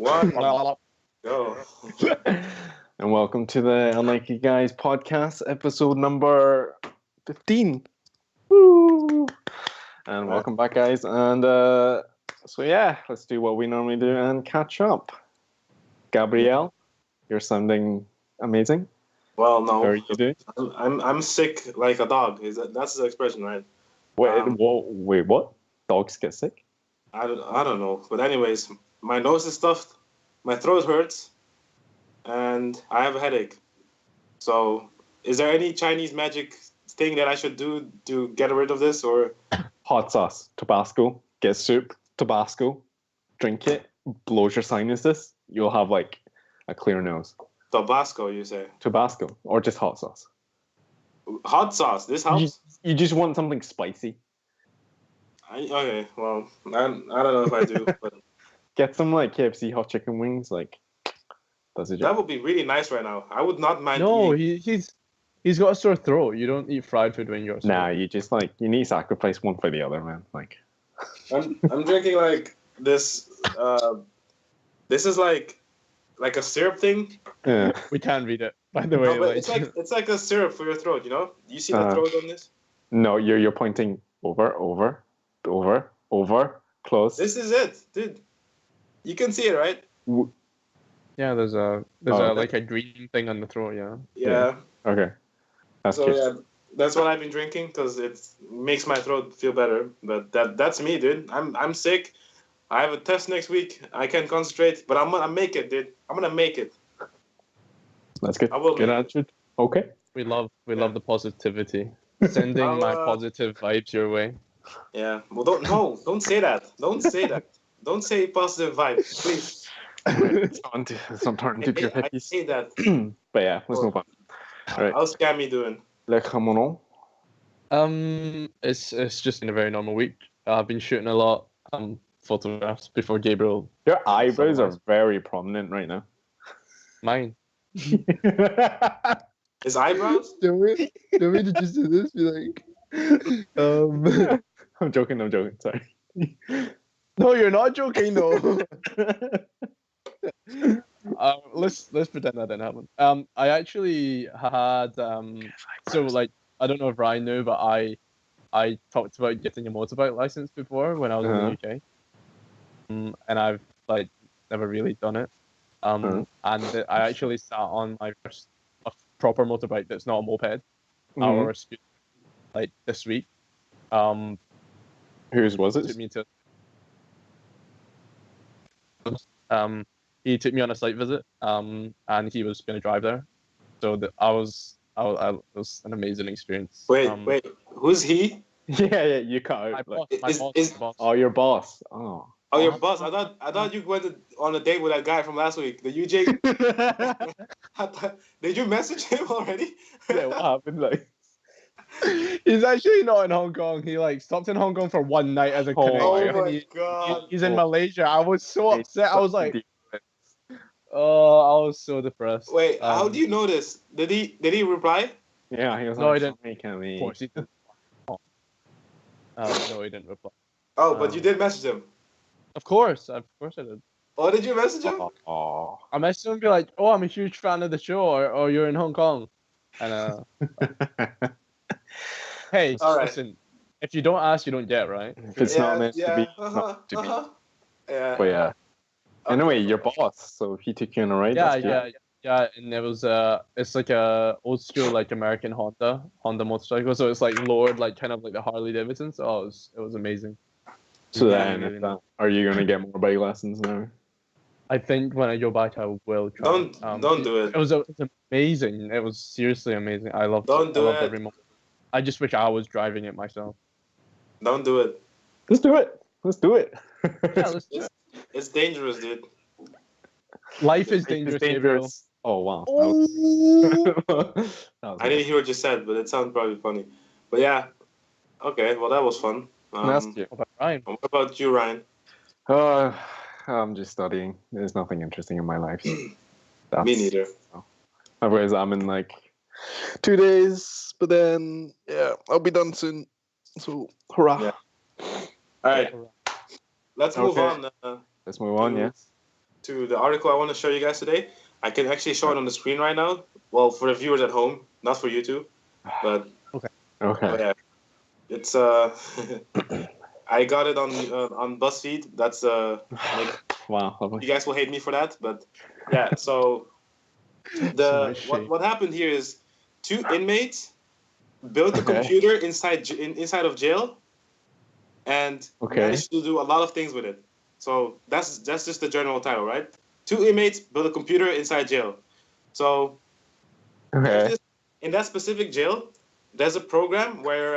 One, go. And welcome to the Unlikely Guys podcast, episode number 15. Woo! And welcome back, guys. And let's do what we normally do and catch up. Gabrielle, you're sounding amazing. Well, no. How are you doing? I'm sick like a dog. That's the expression, right? Wait, what? Dogs get sick? I don't know. But anyways, my nose is stuffed, my throat hurts, and I have a headache. So, is there any Chinese magic thing that I should do to get rid of this, or hot sauce, Tabasco, get soup, Tabasco, drink it, blows your sinuses, you'll have like a clear nose. Tabasco, you say? Tabasco, or just hot sauce. Hot sauce, this helps? You just want something spicy. Okay, well, I don't know if I do, but get some like KFC hot chicken wings, like does it? That would be really nice right now. I would not mind. No, he's got a sore throat. You don't eat fried food when you're sick. Nah, you just you need to sacrifice one for the other, man. Like, I'm drinking like this. This is like a syrup thing. Yeah. We can read it, by the way. No, but it's like a syrup for your throat. You know? You see the throat on this? No, you're pointing over, close. This is it, dude. You can see it, right? Yeah, there's like a green thing on the throat. Yeah. Okay. That's so good. yeah, that's what I've been drinking because it makes my throat feel better. But that's me, dude. I'm sick. I have a test next week. I can't concentrate, but I'm gonna make it, dude. I'm gonna make it. That's good. I will good attitude. Okay. We love the positivity. Sending my positive vibes your way. Yeah. Well, don't say that. Don't say that. Don't say positive vibes, please. It's not turning to pure I pickies. say that. But yeah, let's move on. All right. How's Cammy doing? Le Camonon. It's just been a very normal week. I've been shooting a lot photographs before Gabriel. Your eyebrows are very prominent right now. Mine. His eyebrows? Don't we just do this? Be like, I'm joking. Sorry. No, you're not joking though. Let's pretend that didn't happen. I actually had so like I don't know if Ryan knew, but I talked about getting a motorbike license before when I was in the UK, and I've like never really done it. And I actually sat on my first proper motorbike that's not a moped or a scooter like this week. Whose was it? Took me to he took me on a site visit, and he was going to drive there. So it was an amazing experience. Wait, who's he? Yeah, you cut out. My boss. Oh, your boss. Oh, your boss. I thought you went on a date with that guy from last week, the UJ. Did you message him already? Yeah, what happened? Like, he's actually not in Hong Kong. He stopped in Hong Kong for one night as a connection. Oh my god! He's in Malaysia. I was so upset. I was like, I was so depressed. Wait, how do you know this? Did he reply? Yeah, he was no, like, he didn't. Of course he didn't. No, he didn't reply. Oh, but you did message him. Of course I did. Oh, did you message him? Oh. I messaged him and be like, "Oh, I'm a huge fan of the show," or "You're in Hong Kong," and hey, listen, if you don't ask, you don't get, right? If it's not meant to be, not to be. Yeah. But yeah. Anyway, your boss, so he took you on a ride. Yeah, and it was it's like a old school like American Honda motorcycle, so it's like lowered like kind of like the Harley Davidson. So it was amazing. So then, are you gonna get more bike lessons now? I think when I go back, I will try. Don't do it. It was amazing. It was seriously amazing. I loved every moment. I just wish I was driving it myself. Don't do it. Let's do it. Yeah, let's do it. It's dangerous, dude. Life is dangerous. Oh wow. I didn't hear what you said, but it sounded probably funny. But yeah. Okay, well that was fun. What about Ryan? What about you, Ryan? I'm just studying. There's nothing interesting in my life. Me neither. Otherwise, I'm in like 2 days, but then I'll be done soon. So hurrah! Yeah. All right, let's move on. Let's move on. Yes. to the article I want to show you guys today. I can actually show it on the screen right now. Well, for the viewers at home, not for you two. But Okay. yeah, it's I got it on BuzzFeed. That's maybe Wow. Lovely. you guys will hate me for that, but yeah. So what happened here is 2 inmates built a computer inside of jail, and managed to do a lot of things with it. So that's just the general title, right? 2 inmates built a computer inside jail. So in that specific jail, there's a program where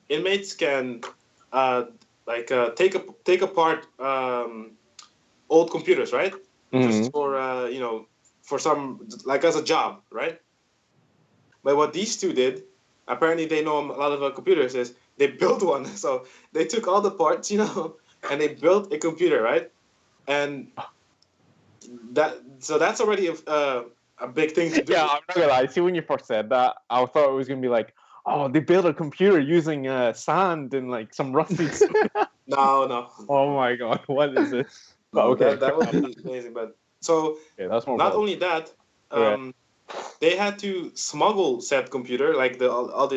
inmates can take apart old computers, right? Just for for some, like, as a job, right? But what these 2 did, apparently they know a lot about computers, is they built one. So they took all the parts, and they built a computer, right? And that's already a big thing to do. Yeah, I'm not gonna lie. See, when you first said that, I thought it was gonna be like, oh, they built a computer using sand and like some rusty. No. Oh my god, what is this? No, that would be amazing. But so that's more not only that, they had to smuggle said computer, like all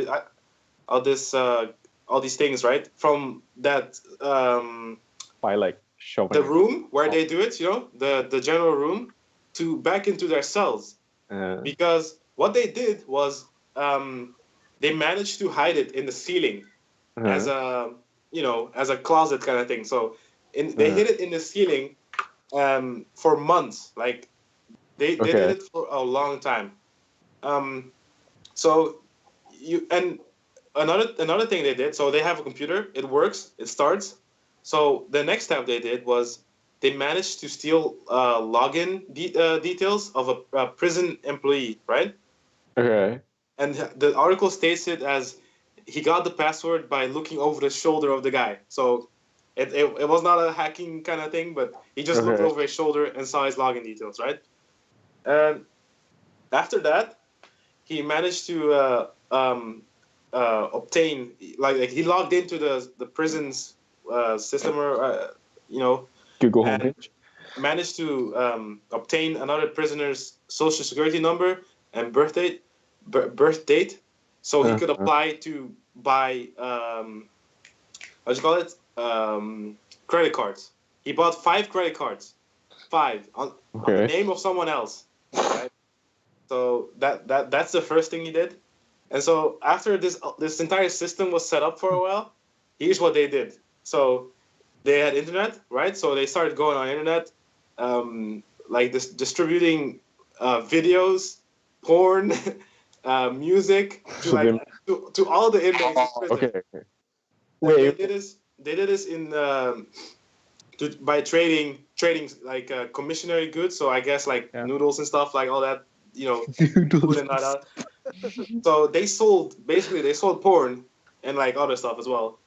these things, right, from that by like shoving the room where they do it, the general room, to back into their cells, because what they did was they managed to hide it in the ceiling as a closet kind of thing. So they hid it in the ceiling for months. Like they did it for a long time. So another thing they did. So they have a computer. It works. It starts. So the next step they did was they managed to steal login details of a prison employee, right? Okay. And the article states it as he got the password by looking over the shoulder of the guy. So it was not a hacking kind of thing, but he just looked over his shoulder and saw his login details, right? And after that, he managed to obtain, like he logged into the prison's system, or Google homepage, managed to obtain another prisoner's social security number and birth date, so he could apply to buy credit cards. He bought 5 credit cards, 5 on the name of someone else. Right? So that's the first thing he did. And so after this entire system was set up for a while, here's what they did. So they had internet, right? So they started going on internet, distributing videos, porn, music to all the inmates. Okay. Wait. They did this in by trading like commissionary goods. So I guess noodles and stuff, like all that, food and all that. So they sold porn and like other stuff as well,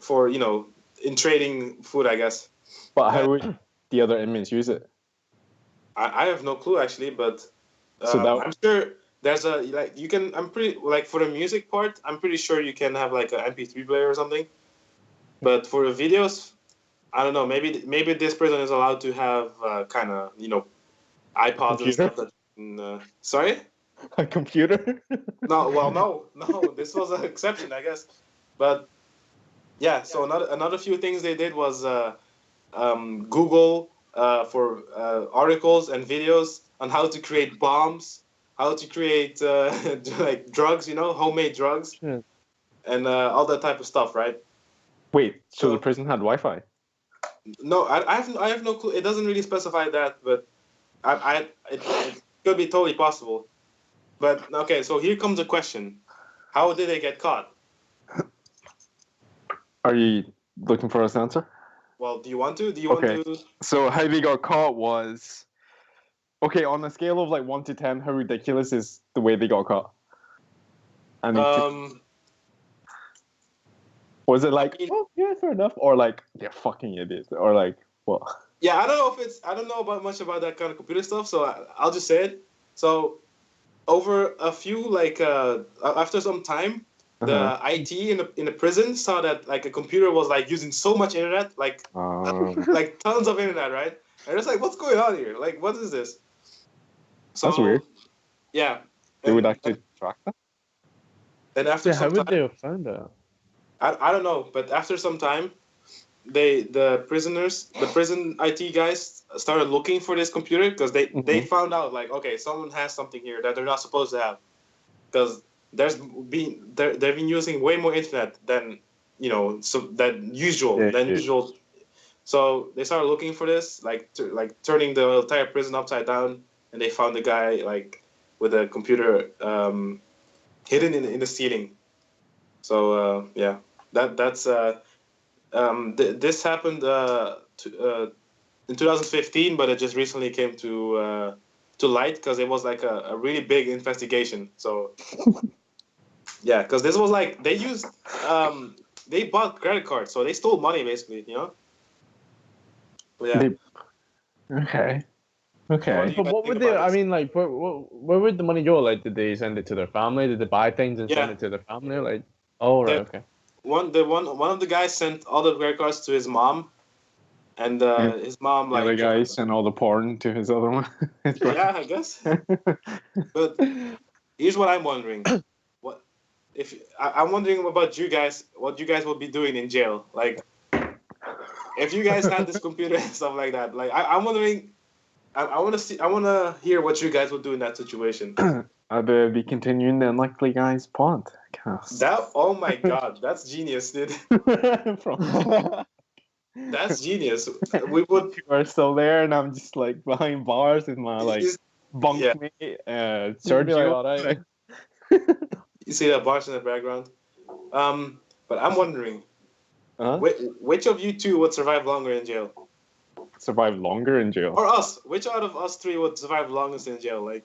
for in trading food, I guess. But how would the other inmates use it? I have no clue actually, but so I'm sure there's you can. I'm pretty for the music part. I'm pretty sure you can have like an MP3 player or something. But for the videos, I don't know. Maybe this person is allowed to have kind of iPods and stuff. Sorry. A computer? No. This was an exception, I guess. But yeah, so another few things they did was Google for articles and videos on how to create bombs, how to create like drugs, homemade drugs, and all that type of stuff, right? Wait, so the prison had Wi-Fi? No, I have no clue. It doesn't really specify that, but it could be totally possible. But okay, so here comes a question: how did they get caught? Are you looking for us to answer? Well, do you want to? So how they got caught was, on a scale of like 1 to 10, how ridiculous is the way they got caught? Was it like, yeah, fair enough, or like they're fucking idiots, or like what? Yeah, I don't know much about that kind of computer stuff, so I'll just say it. So over a few after some time, the IT in the prison saw that like a computer was like using so much internet, like tons of internet, right? And it's like, what's going on here? Like, what is this? So, That's weird. Yeah. They would actually track that. And after Yeah, how some would they time, have found out? I don't know, but after some time, the prison IT guys started looking for this computer because they found out like, okay, someone has something here that they're not supposed to have, because they've been using way more internet than usual. So they started looking for this, like turning the entire prison upside down, and they found the guy like with a computer hidden in the ceiling. So yeah, that's this happened in 2015, but it just recently came to light because it was like a really big investigation. So yeah, because this was like they bought credit cards, so they stole money basically, you know. Yeah. Okay. But what would they? I mean, like, where would the money go? Like, did they send it to their family? Did they buy things and send it to their family? Like, oh right, okay. One of the guys sent all the credit cards to his mom, and his mom the other guy sent all the porn to his other one. Yeah, I guess. But here's what I'm wondering: I'm wondering about you guys? What you guys will be doing in jail? Like, if you guys had this computer and stuff like that, like I'm wondering. I want to hear what you guys would do in that situation. I'd be continuing the Unlikely Guys podcast. Oh my god, that's genius, dude. That's genius. We would. We're still there, and I'm just like behind bars with my like bunkmate, Sergio. Like, You see that bars in the background. But I'm wondering, which of you two would survive longer in jail? Survive longer in jail? Or us? Which out of us three would survive longest in jail? Like,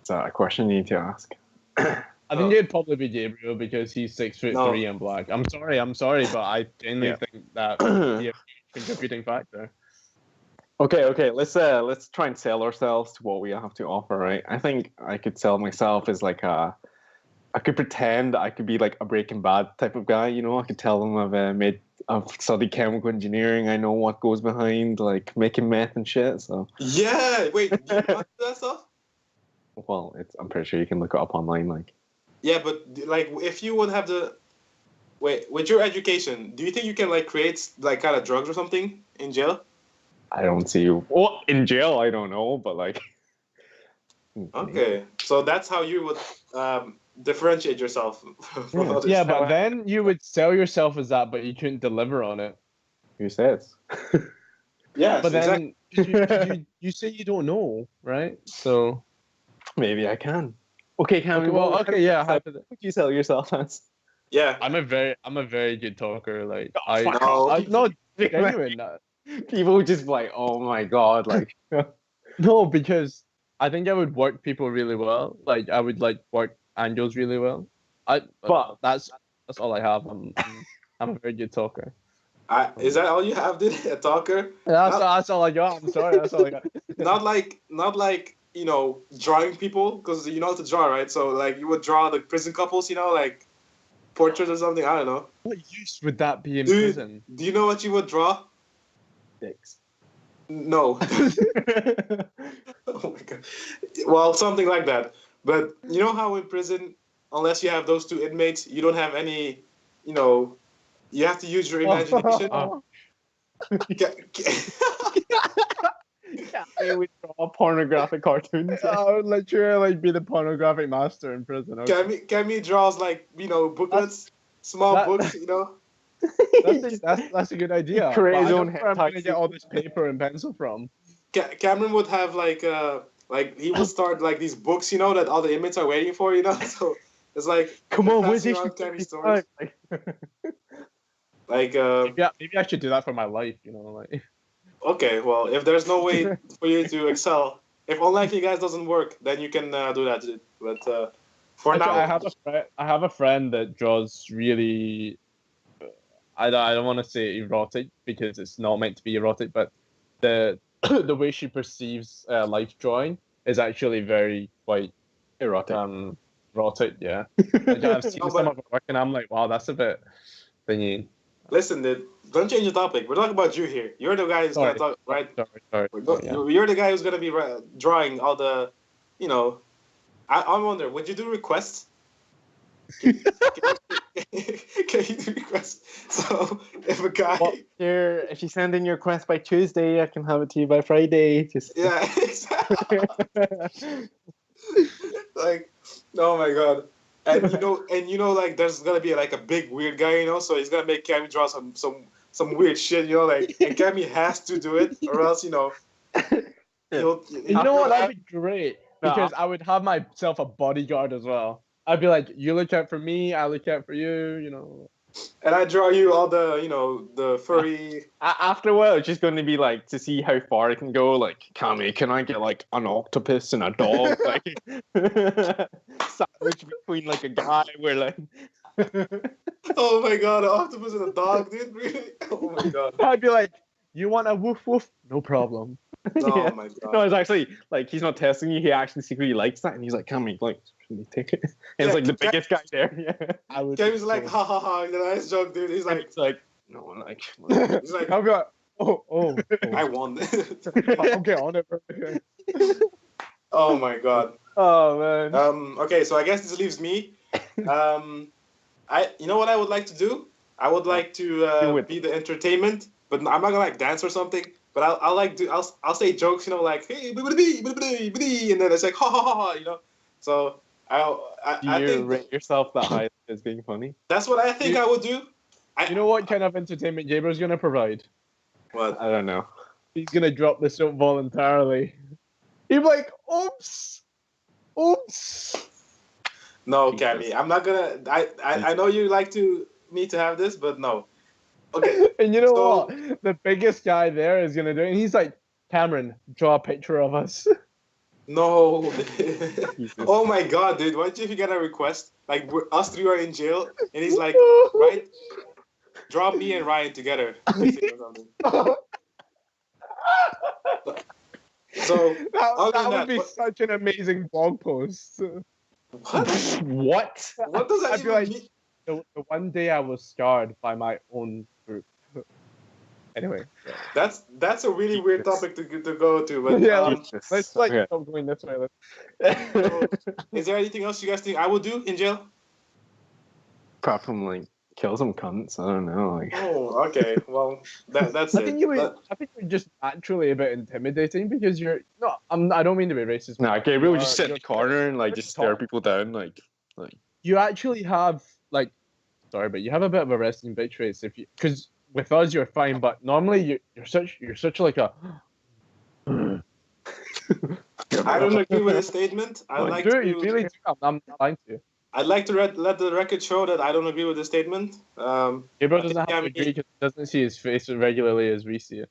is that a question you need to ask? I think it'd probably be Gabriel because he's 6'3" and black. I'm sorry, but I genuinely think that would be a contributing factor. Okay. Let's try and sell ourselves to what we have to offer, right? I think I could sell myself as like I could pretend I could be like a Breaking Bad type of guy, you know. I could tell them I've studied chemical engineering. I know what goes behind like making meth and shit. So yeah, wait, do you know that stuff? Well, I'm pretty sure you can look it up online. Like, yeah, but like if you would have with your education, do you think you can like create like kind of drugs or something in jail? I don't see you. Well, in jail, I don't know, but like. Okay, so that's how you would differentiate yourself from others. Yeah, but then you would sell yourself as that, but you couldn't deliver on it. Who says? Yeah, but then you say you don't know, right? So maybe I can. Okay, can we? Yeah. How would you sell yourself as? Yeah, I'm a very good talker. Like I'm not genuine. People would just be like, oh my god, like. No, because I think I would work people really well. Like I would like work angels really well. But that's all I have. I'm a very good talker. Is that all you have, dude? A talker? That's all I got. I'm sorry. That's all I got. not like you know, drawing people, because you know how to draw, right? So like you would draw the prison couples, you know, like portraits or something. I don't know. What use would that be in prison? Do you know what you would draw? Dicks. No. Oh my god. Well, something like that. But you know how in prison, unless you have those two inmates, you don't have any, you know, you have to use your imagination. They would draw pornographic cartoons. I would literally be the pornographic master in prison. Okay. Cammy draws like, you know, booklets, books, you know. That's a good idea. Create his own where I'm gonna get all this paper and pencil from. Cameron would have like he would start like these books, you know, that all the inmates are waiting for, you know. So it's like, come on, where's stories. Like maybe I should do that for my life, you know, like. Okay, well, if there's no way for you to excel, if Unlikely Guys doesn't work, then you can do that. But for now, I have a friend that draws really. I don't want to say erotic because it's not meant to be erotic, but the way she perceives life drawing is actually very quite erotic. Erotic, yeah. Like, I've seen some of her work, and I'm like, wow, that's a bit thingy. Listen, dude, don't change the topic. We're talking about you here. You're the guy who's gonna talk, right? Sorry. You're the guy who's gonna be drawing all the, you know. I wonder, would you do requests? Can you do requests? So if a guy, if you send in your request by Tuesday, I can have it to you by Friday. Just yeah, exactly. Like, oh my god. And like there's gonna be like a big weird guy, so he's gonna make Cammy draw some weird shit, like, and Cammy has to do it, or else, You know what? That'd be great because I would have myself a bodyguard as well. I'd be like, you look out for me, I look out for you. And I draw you all the, the furry. After a while, it's just going to be like to see how far it can go. Like, Cammy, can I get like an octopus and a dog, like sandwich between like a guy where like. Oh my god, an octopus and a dog, dude! Really? Oh my god! I'd be like, you want a woof woof? No problem. Oh my god! No, it's actually like he's not testing you. He actually secretly likes that, and he's like, "Cammy, like, can you take it?" And it's like the biggest guy there. Yeah, Cammy's like, "Ha ha ha!" Nice joke, dude. He's like, no, like, he's like, I'll be like, oh. I won. I'll get on it. Okay. Oh my god. Oh man. Okay, so I guess this leaves me. You know what I would like to do? I would like to be the entertainment, but I'm not gonna like dance or something. But I'll say jokes, like, hey, and then it's like ha ha ha, So I think rate yourself that high as being funny. That's what I think I would do. You know what kind of entertainment Jaber's gonna provide? What? I don't know. He's gonna drop this out voluntarily. He'd be like, oops. No, Cammy, I'm not gonna. I know you like me to have this, but no. Okay. And you know what? The biggest guy there is gonna do it. And he's like, Cameron, draw a picture of us. No. Oh my god, dude! What if you get a request? Like us three are in jail, and he's like, right? Draw me and Ryan together. So that would be such an amazing blog post. What? What does that even mean? The one day I was scarred by my own group. Anyway, yeah. That's a really weird topic to go to. But let's stop going this way. So, is there anything else you guys think I would do in jail? Apart from like kill some cunts, I don't know. Like. Oh, okay. Well, that's it. I think you're just naturally a bit intimidating because you're. No, I don't mean to be racist. No, Gabriel would just sit in the corner and like just stare people down, like. You actually have like, sorry, but you have a bit of a resting bitch face because with us you're fine, but normally you're such like a. I don't agree with the statement. You really do. I'm not lying to you. I'd like to let the record show that I don't agree with the statement. Gabriel doesn't have to agree because he doesn't see his face as regularly as we see it.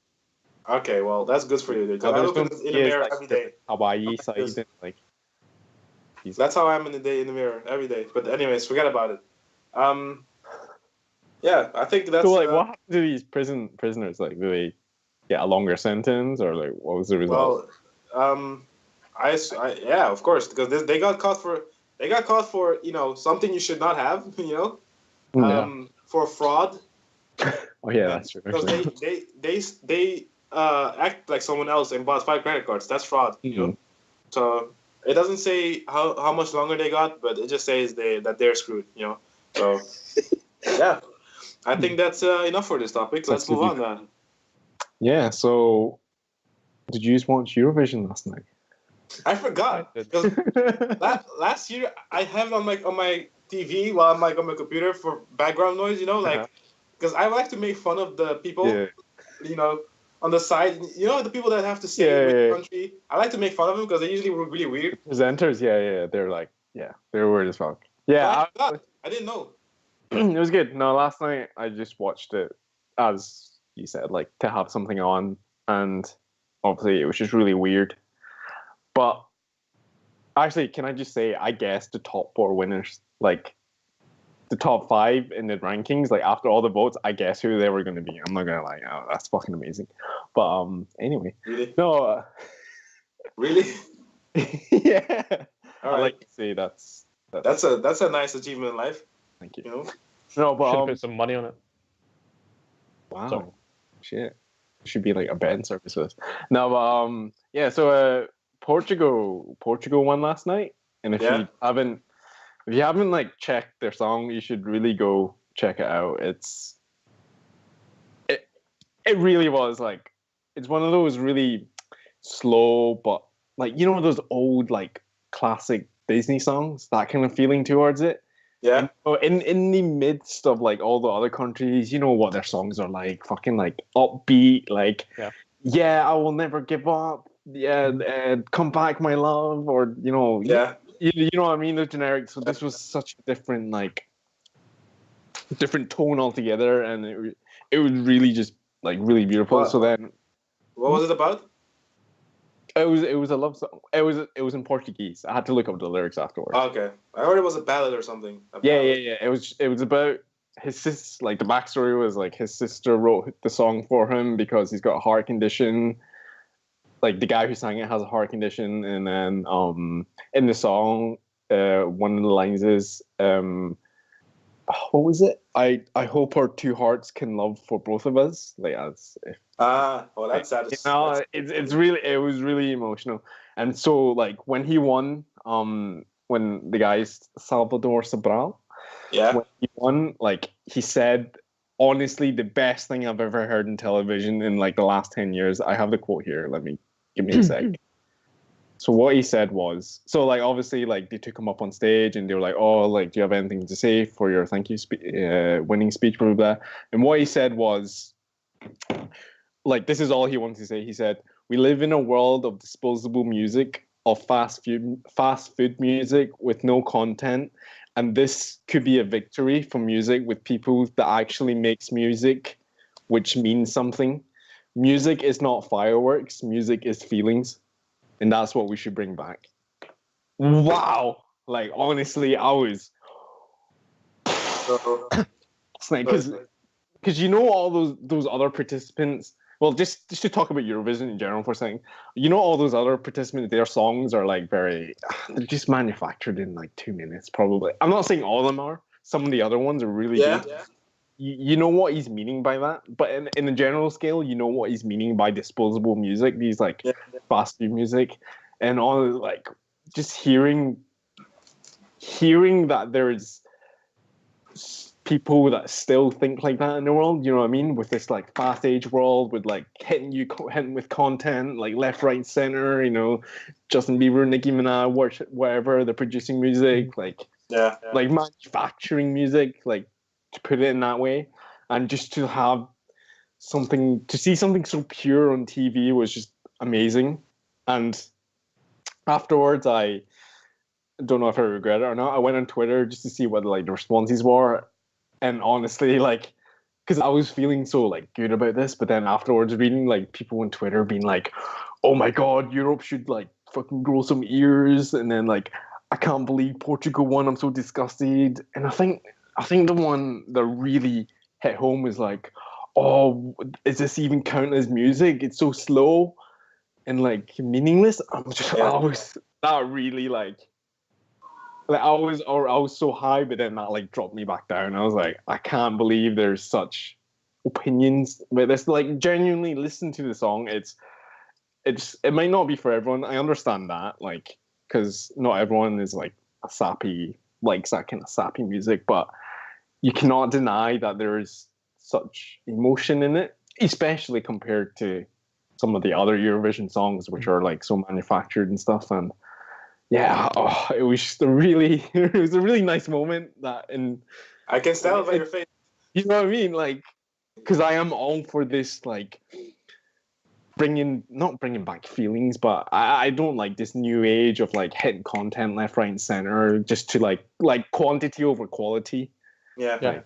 Okay, well, that's good for you, dude. I look in the mirror every day. Hawaii side, like. That's how I'm in the mirror every day. But anyways, forget about it. Yeah, I think that's. So, like, what happened to these prisoners? Like, do they get a longer sentence, or like, what was the result? Well, yeah, of course, because they got caught for something you should not have, for fraud. Oh yeah, that's true. Because they act like someone else and bought 5 credit cards. That's fraud, So it doesn't say how much longer they got, but it just says that they're screwed, So yeah, I think that's enough for this topic. Let's move on then. Yeah. So, did you just watch Eurovision last night? I forgot because last year I have it on my TV while I'm like on my computer for background noise, because I like to make fun of the people, on the side, the people that have to say which country. I like to make fun of them because they usually were really weird. Presenters, they're like, they're weird as fuck. Yeah, I didn't know. It was good. No, last night I just watched it, as you said, like to have something on, and obviously it was just really weird. But actually, can I just say, I guess the top 4 winners, like the top 5 in the rankings, like after all the votes, I guess who they were going to be. I'm not going to lie. Oh, that's fucking amazing. But anyway. Really? No. Really? Yeah. All right. I like to say that's a nice achievement in life. Thank you. No, but put some money on it. Wow. Sorry. Shit. Should be like a betting service for this. No, yeah, so Portugal won last night. And if you haven't like checked their song, you should really go check it out. It really was like it's one of those really slow but like those old like classic Disney songs, that kind of feeling towards it. Yeah. And in the midst of like all the other countries, you know what their songs are like, fucking like upbeat, like I will never give up. Yeah, come back, my love, or you know what I mean. They're generic. So this was such a different tone altogether, and it was really just like really beautiful. What was it about? It was a love song. It was in Portuguese. I had to look up the lyrics afterwards. Oh, okay, I heard it was a ballad or something. Yeah. It was about his sister. Like the backstory was like his sister wrote the song for him because he's got a heart condition. Like the guy who sang it has a heart condition, and then in the song, one of the lines is what was it? I hope our two hearts can love for both of us. Like as if that's sad. It was really emotional. And so like when he won, when the guy's Salvador Sobral, when he won, like he said, honestly, the best thing I've ever heard in television in like the last 10 years. I have the quote here. Give me a sec. So what he said was, so like obviously like they took him up on stage and they were like, oh, like do you have anything to say for your thank you winning speech, blah, blah, blah. And what he said was, like this is all he wanted to say. He said, we live in a world of disposable music, of fast food music with no content, and this could be a victory for music with people that actually makes music, which means something. Music is not fireworks. Music is feelings. And that's what we should bring back. Wow. Like, honestly, I was... It's like, because you know all those other participants... Well, just to talk about Eurovision in general for a second, you know all those other participants, their songs are like they're just manufactured in like 2 minutes, probably. I'm not saying all of them are. Some of the other ones are really good. Yeah. You know what he's meaning by that, but in the general scale, you know what he's meaning by disposable music, these like fast food music, and all like just hearing that there's people that still think like that in the world, you know what I mean, with this like fast age world, with like hitting with content like left, right, center, you know, Justin Bieber, Nicki Minaj, whatever, they're producing music, like like manufacturing music, like to put it in that way, and just to see something so pure on TV was just amazing. And afterwards, I don't know if I regret it or not. I went on Twitter just to see what like the responses were, and honestly, like, because I was feeling so like good about this, but then afterwards, reading like people on Twitter being like, "Oh my God, Europe should like fucking grow some ears," and then like, "I can't believe Portugal won. I'm so disgusted." And I think the one that really hit home was like, oh, is this even count as music? It's so slow and like meaningless. I was that really like I was so high, but then that like dropped me back down. I was like, I can't believe there's such opinions but this. Like, genuinely listen to the song. It might not be for everyone. I understand that, like, because not everyone is like likes that kind of sappy music, but you cannot deny that there is such emotion in it, especially compared to some of the other Eurovision songs, which are like so manufactured and stuff. And yeah, it was just it was a really nice moment. I can tell by your face. You know what I mean? Like, because I am all for this, like, not bringing back feelings, but I don't like this new age of like hitting content left, right, and center just to like quantity over quality. Yeah.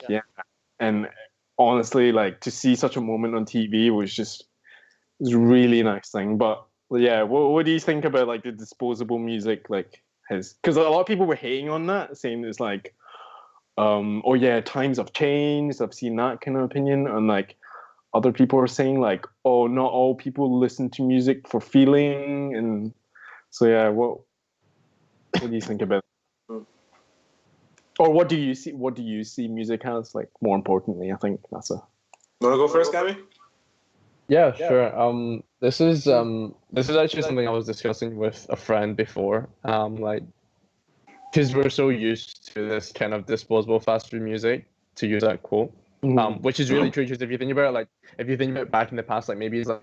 And honestly, like, to see such a moment on TV was a really nice thing. But yeah, what do you think about like the disposable music, like because a lot of people were hating on that, saying it's like, oh yeah, times have changed. I've seen that kind of opinion, and like other people are saying like, oh, not all people listen to music for feeling. And so yeah, what do you think about it? Or what do you see music as, like, more importantly? I think that's a Wanna go first, Gabby? Yeah, sure. This is actually something I was discussing with a friend before. Like, because we're so used to this kind of disposable fast food music, to use that quote, which is really true. Because if you think about it, like, if you think about back in the past, like maybe it's like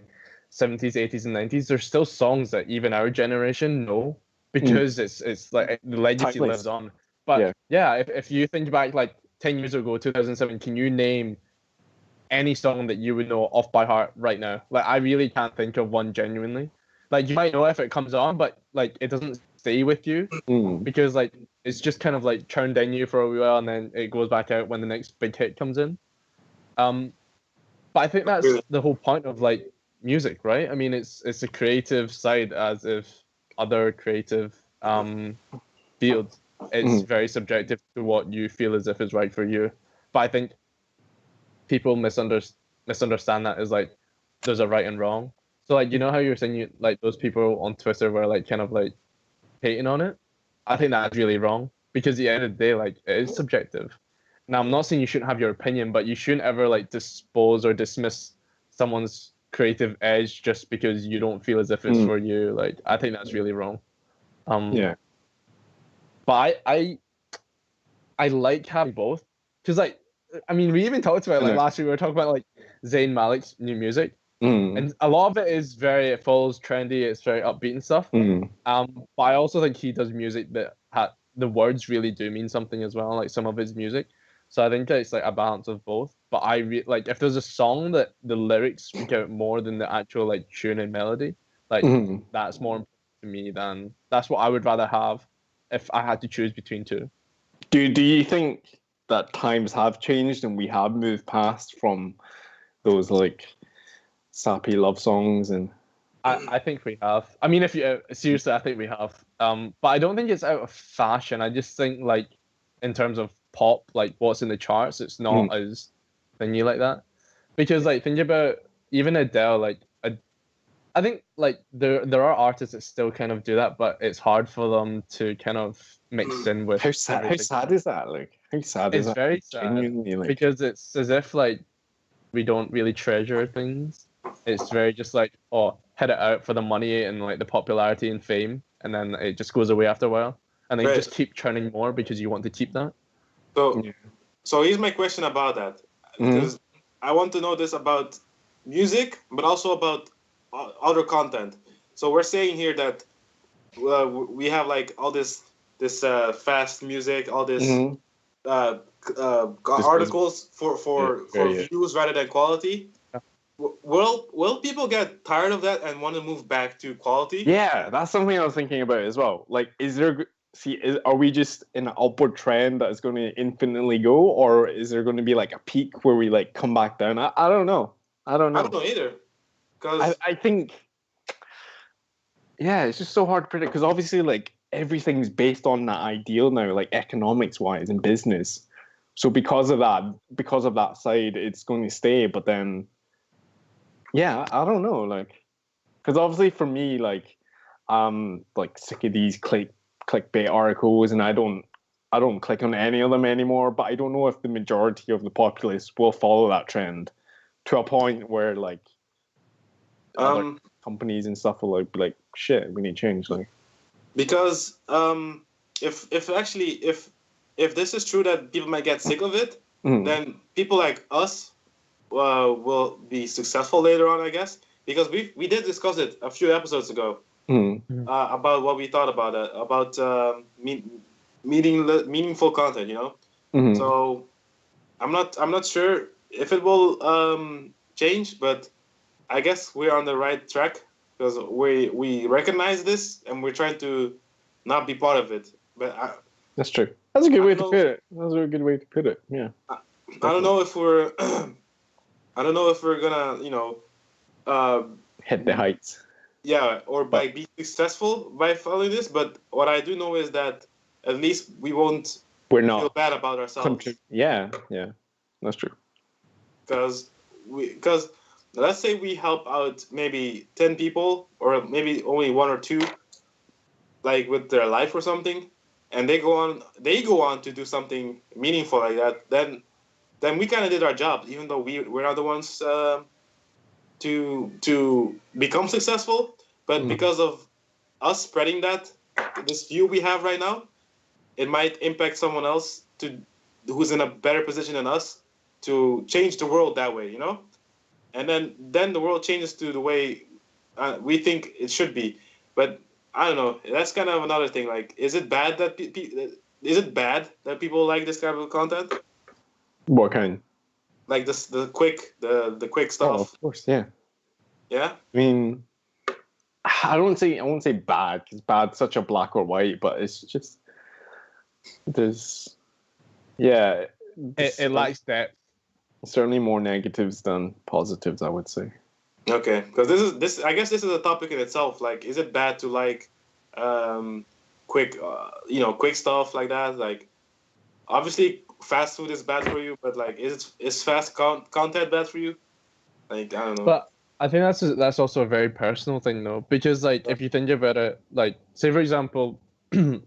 70s, 80s, and 90s, there's still songs that even our generation know because it's like the legacy Timeless. lives on. But yeah, if you think back like 10 years ago, 2007, can you name any song that you would know off by heart right now? Like, I really can't think of one genuinely. Like, you might know if it comes on, but like it doesn't stay with you because like it's just kind of like churned in you for a while and then it goes back out when the next big hit comes in. But I think that's the whole point of like music, right? I mean, it's a creative side, as if other creative fields. It's very subjective to what you feel as if is right for you. But I think people misunderstand that as like there's a right and wrong. So like, you know how you're saying like those people on Twitter were like kind of like hating on it? I think that's really wrong because at the end of the day, like it is subjective. Now I'm not saying you shouldn't have your opinion, but you shouldn't ever like dispose or dismiss someone's creative edge just because you don't feel as if it's for you. Like I think that's really wrong. Yeah. But I like having both because like I mean we even talked about like last week we were talking about like Zayn Malik's new music. And a lot of it is it follows trendy, it's very upbeat and stuff. But I also think he does music that the words really do mean something as well, like some of his music. So I think it's like a balance of both. But like if there's a song that the lyrics speak out more than the actual like tune and melody, like that's more important to me than that's what I would rather have if I had to choose between two. Do you think that times have changed and we have moved past from those like sappy love songs? And I think we have. I mean, if you seriously, I think we have. But I don't think it's out of fashion. I just think like in terms of pop, like what's in the charts, it's not as thingy like that. Because like think about even Adele, like I think like there are artists that still kind of do that, but it's hard for them to kind of mix in with. How sad is that? Like how sad is that? It's very sad like... because it's as if like we don't really treasure things. It's very just like, oh, head it out for the money and like the popularity and fame, and then it just goes away after a while, and then you just keep churning more because you want to keep that. So here's my question about that, because I want to know this about music, but also about other content. So we're saying here that we have like all this fast music, all this articles for views rather than quality. Will people get tired of that and want to move back to quality? Yeah, that's something I was thinking about as well. Like, are we just in an upward trend that is going to infinitely go, or is there going to be like a peak where we like come back down? I don't know. I don't know either. Because I think, yeah, it's just so hard to predict because obviously like everything's based on that ideal now, like economics wise and business. So because of that side, it's going to stay. But then, yeah, I don't know, like, because obviously for me, like sick of these clickbait articles, and I don't click on any of them anymore. But I don't know if the majority of the populace will follow that trend to a point where like other companies and stuff will be like, shit, we need change, like. Because if this is true that people might get sick of it, then people like us will be successful later on, I guess. Because we did discuss it a few episodes ago about what we thought about it, about meaningful content, you know. So I'm not sure if it will change, but I guess we're on the right track because we recognize this and we're trying to not be part of it. But that's true. That's a good way to put it. That's a good way to put it. Yeah. I don't know if we're gonna, you know, hit the heights. Yeah, or by be successful by following this. But what I do know is that at least we're not feel bad about ourselves. Yeah, that's true. Because let's say we help out maybe 10 people or maybe only 1 or 2, like with their life or something, and they go on to do something meaningful like that. Then then we kind of did our job, even though we're not the ones to become successful. But because of us spreading this view we have right now, it might impact someone else who's in a better position than us to change the world that way, you know? And then the world changes to the way we think it should be. But I don't know. That's kind of another thing. Like, is it bad that people like this kind of content? What kind? Like the quick stuff. Oh, of course, yeah. Yeah. I mean, I won't say bad, because bad's such a black or white, but it's just it lacks depth. Certainly more negatives than positives, I would say. Okay, because I guess this is a topic in itself. Like, is it bad to like quick stuff like that? Like, obviously, fast food is bad for you, but like, is fast content bad for you? Like, I don't know. But I think that's also a very personal thing, though, because like if you think about it, like say for example,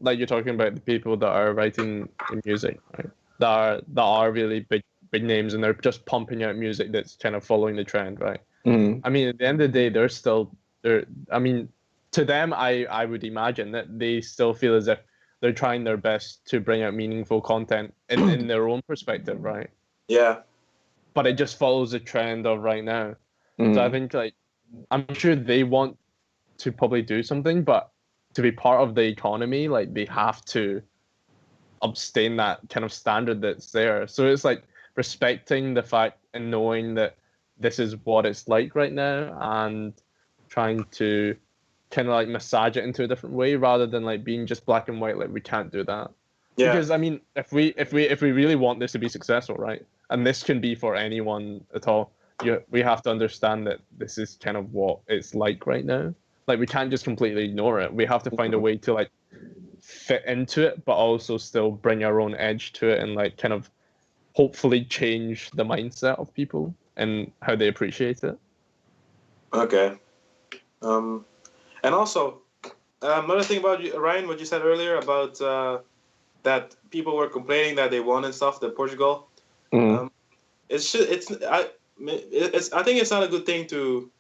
like you're talking about the people that are writing in music, right? That are really big names, and they're just pumping out music that's kind of following the trend, right? Mm-hmm. I mean, at the end of the day, I mean, to them, I would imagine that they still feel as if they're trying their best to bring out meaningful content in their own perspective, right? Yeah. But it just follows the trend of right now. Mm-hmm. So I think like I'm sure they want to probably do something, but to be part of the economy, like they have to abstain that kind of standard that's there. So it's like respecting the fact and knowing that this is what it's like right now, and trying to kind of like massage it into a different way rather than like being just black and white. Like we can't do that. Yeah. Because I mean, if we really want this to be successful, right, and this can be for anyone at all, we have to understand that this is kind of what it's like right now. Like we can't just completely ignore it. We have to find a way to like fit into it, but also still bring our own edge to it and like kind of hopefully change the mindset of people and how they appreciate it. Okay. And also, another thing about you, Ryan, what you said earlier about that people were complaining that they won and stuff, that Portugal. Mm-hmm. I think it's not a good thing to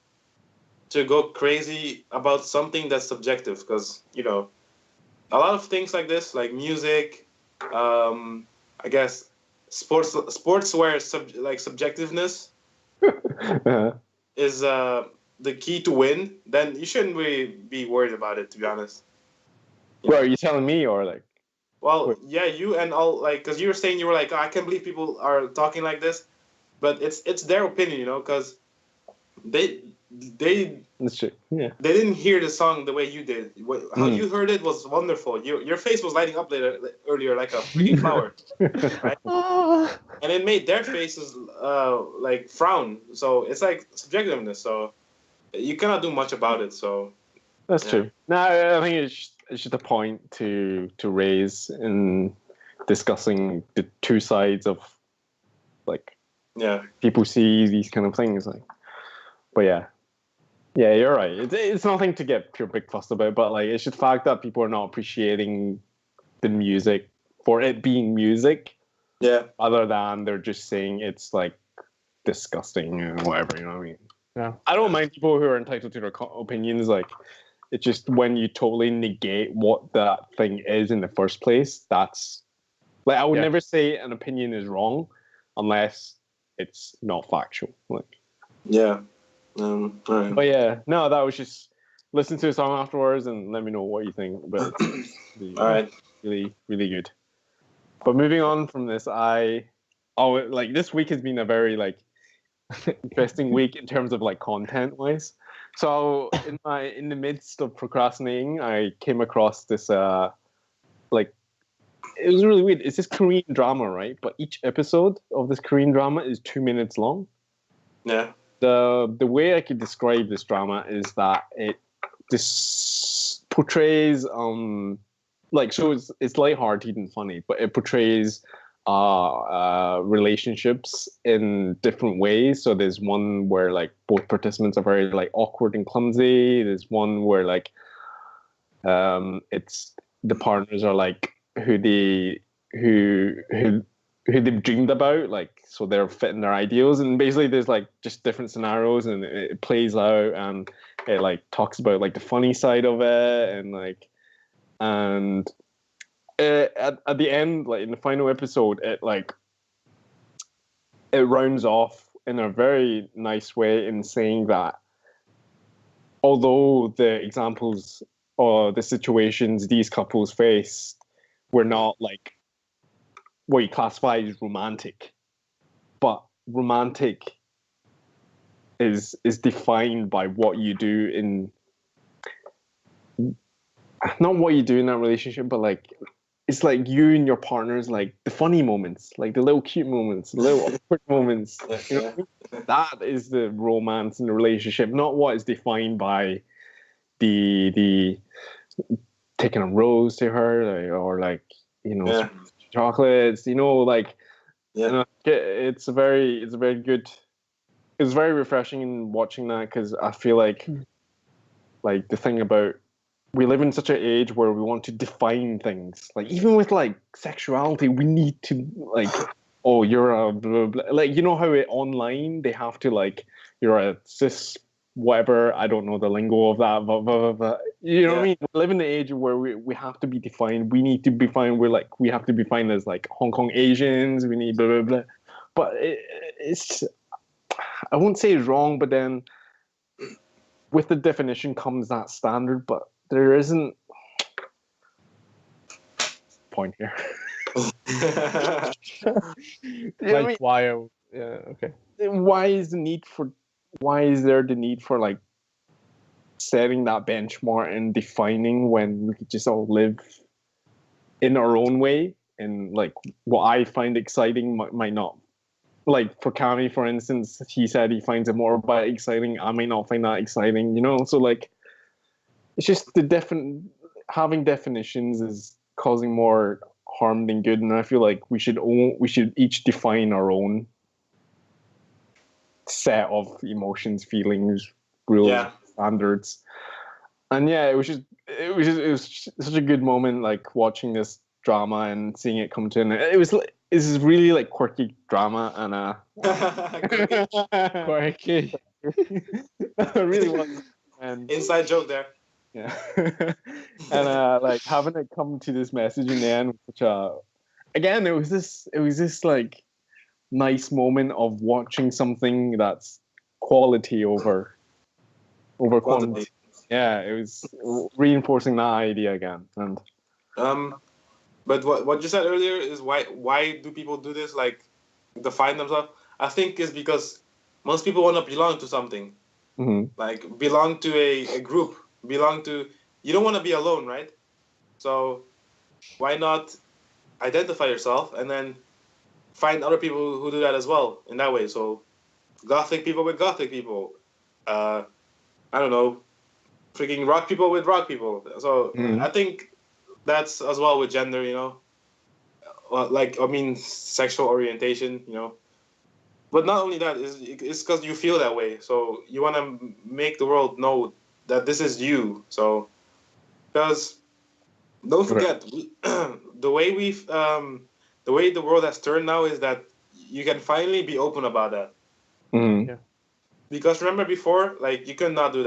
go crazy about something that's subjective, because you know a lot of things like this, like music, I guess sportswear subjectiveness is the key to win. Then you shouldn't really be worried about it, to be honest. Well, are you telling me or like? Well, yeah, you and all, like, because you were saying, you were like, oh, I can't believe people are talking like this, but it's their opinion, you know, because they That's true. Yeah. They didn't hear the song the way you did. How you heard it was wonderful. Your face was lighting up earlier like a freaking flower, right? And it made their faces like frown. So it's like subjectiveness. So you cannot do much about it. So that's true. No, I think it's just a point to raise in discussing the two sides of like people see these kind of things like. But yeah, you're right. It's nothing to get pure big fuss about, but like it's just the fact that people are not appreciating the music for it being music. Yeah. Other than they're just saying it's like disgusting and whatever, you know what I mean? Yeah. I don't mind people who are entitled to their opinions. Like, it's just when you totally negate what that thing is in the first place. That's like I would never say an opinion is wrong unless it's not factual. Like. Yeah. All right. But yeah, no, that was just listen to a song afterwards and let me know what you think. But all right, really, really good. But moving on from this, like this week has been a very like interesting week in terms of like content wise. So in the midst of procrastinating, I came across this like it was really weird. It's this Korean drama, right? But each episode of this Korean drama is 2 minutes long. Yeah. The way I could describe this drama is that it portrays like so it's lighthearted and funny, but it portrays relationships in different ways. So there's one where like both participants are very like awkward and clumsy. There's one where like it's the partners are like who who they've dreamed about, like, so they're fitting their ideals, and basically there's like just different scenarios, and it plays out, and it like talks about like the funny side of it, and like, and at the end, like in the final episode, it rounds off in a very nice way in saying that although the examples or the situations these couples faced were not like what you classify as romantic, but romantic is defined by what you do in, not what you do in that relationship, but like it's like you and your partners, like the funny moments, like the little cute moments, the little awkward moments. You know what I mean? That is the romance in the relationship, not what is defined by the taking a rose to her, like, or like, you know, chocolates. You know, like, you know, it's very good. It's very refreshing in watching that, because I feel like the thing about, we live in such an age where we want to define things. Like even with like sexuality, we need to like, oh, you're a blah, blah. Like, you know how online they have to like, you're a cis whatever. I don't know the lingo of that, but you know what I mean? We live in the age where we have to be defined. We need to be defined. We have to be defined as like Hong Kong Asians. We need blah blah blah. But it's, I won't say it's wrong, but then with the definition comes that standard, but there isn't point here. Like, why? Yeah, okay. Why is there the need for like setting that benchmark and defining when we could just all live in our own way? And like what I find exciting might not. Like for Kami, for instance, he said he finds it more exciting. I might not find that exciting, you know? So like, it's just having definitions is causing more harm than good, and I feel like we should each define our own set of emotions, feelings, rules, standards. And yeah, it was such a good moment, like watching this drama and seeing it come to an end. This is really like quirky drama, and Quirky. it really was. And inside joke there. Yeah. And like having it come to this message in the end, which again, it was this like nice moment of watching something that's quality over quantity. Yeah, it was reinforcing that idea again. And but what you said earlier is why do people do this, like define themselves? I think it's because most people want to belong to something. Like belong to a group, you don't want to be alone, right? So why not identify yourself and then find other people who do that as well in that way? So gothic people with gothic people, I don't know, freaking rock people with rock people. So I think that's as well with gender, you know, like, I mean, sexual orientation, you know. But not only that, it's because you feel that way. So you want to make the world know that this is you. So, because don't forget, the way the world has turned now is that you can finally be open about that. Yeah. Because remember before, like, you could not do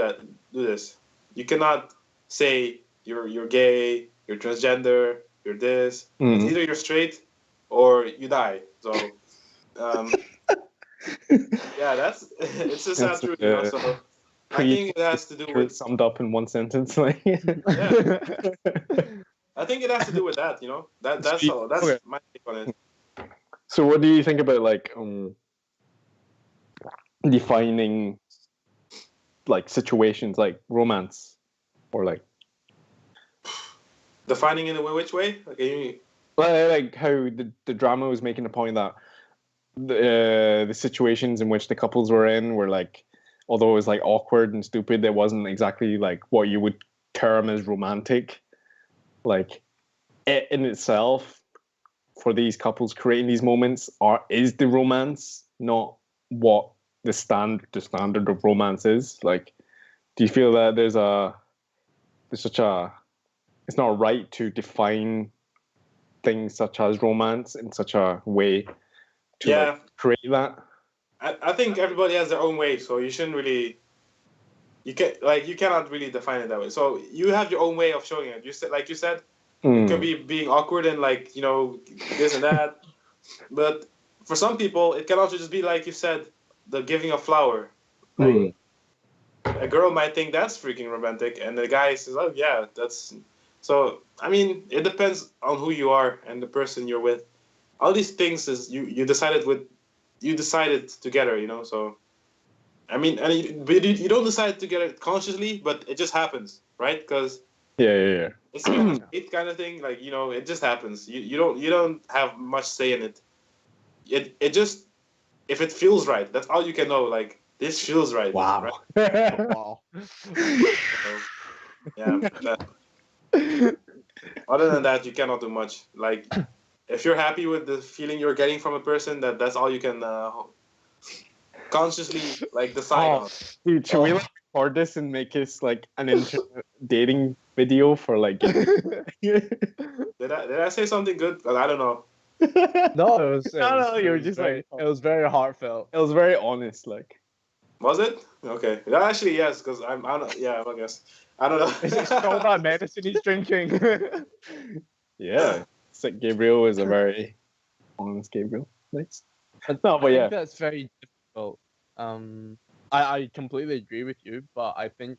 this. You cannot say you're gay, you're transgender, you're this. It's either you're straight or you die. So, yeah, it's just not true, you know. So I think it has to do with, summed up in one sentence, like. Yeah. I think it has to do with that, you know. That's all. That's my take on it. So, what do you think about like defining like situations like romance, or like defining in which way? Like how the drama was making the point that the situations in which the couples were in were like, although it was like awkward and stupid, it wasn't exactly like what you would term as romantic. Like it in itself, for these couples creating these moments, is the romance, not what the standard of romance is. Like, do you feel that it's not right to define things such as romance in such a way to Yeah. like create that. I think everybody has their own way, so you shouldn't really. You cannot really define it that way. So you have your own way of showing it. You said, like you said, it could be being awkward and like this and that. But for some people, it can also just be like you said, the giving a flower. Like a girl might think that's freaking romantic, and the guy says, "Oh yeah, that's." So I mean, it depends on who you are and the person you're with. All these things is you decided together, So I mean, but you don't decide together consciously, but it just happens, right? Because yeah. it's kind of it kind of thing. Like it just happens. You don't have much say in it. It just if it feels right, that's all you can know. Like this feels right. Wow. Right? Wow. So, yeah. Other than that, you cannot do much. Like if you're happy with the feeling you're getting from a person, that's all you can consciously like decide on. Dude, should we record this and make this like an internet dating video for like? Did I say something good? I don't know. No, it was. No, you were just very, like. It was very heartfelt. It was very honest, like. Was it? Okay. Yeah, actually, yes, because I don't. Yeah, I guess I don't know. It's all that medicine he's drinking. Yeah, it's like Gabriel is a very honest Gabriel. Nice. No, but I yeah, think that's very difficult. I completely agree with you, but I think,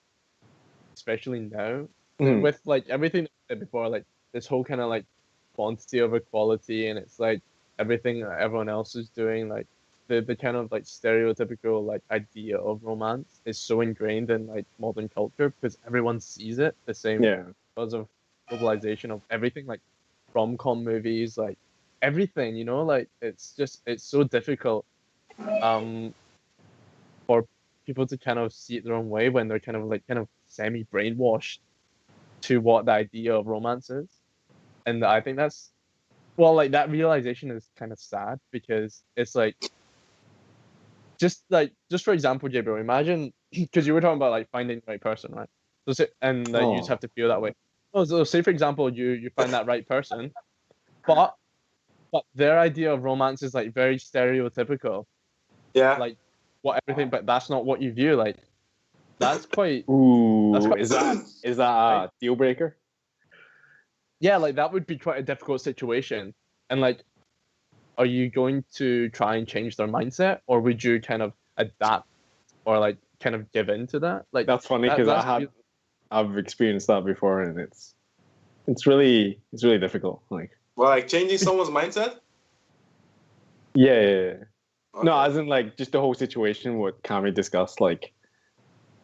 especially now, with like everything I said before, like this whole kind of like quantity over quality, and it's like everything that everyone else is doing, like the kind of like stereotypical like idea of romance is so ingrained in like modern culture because everyone sees it the same because of globalization of everything, like rom-com movies, like everything, like it's so difficult for people to kind of see it their own way when they're kind of semi brainwashed to what the idea of romance is. And I think that's like that realization is kind of sad because it's like just for example, Gabriel, imagine because you were talking about like finding the right person, right? So you just have to feel that way. Oh, so say for example you find that right person, but their idea of romance is like very stereotypical. Yeah. Like what everything, but that's not what you view. Like that's quite. Ooh, that's quite, is that a deal breaker? Yeah, like that would be quite a difficult situation. And like, are you going to try and change their mindset, or would you kind of adapt, or like kind of give in to that? Like that's funny because I've experienced that before, and it's really difficult. Like, well, like changing someone's mindset. Yeah. Okay. No, as in like just the whole situation what Cami discussed, like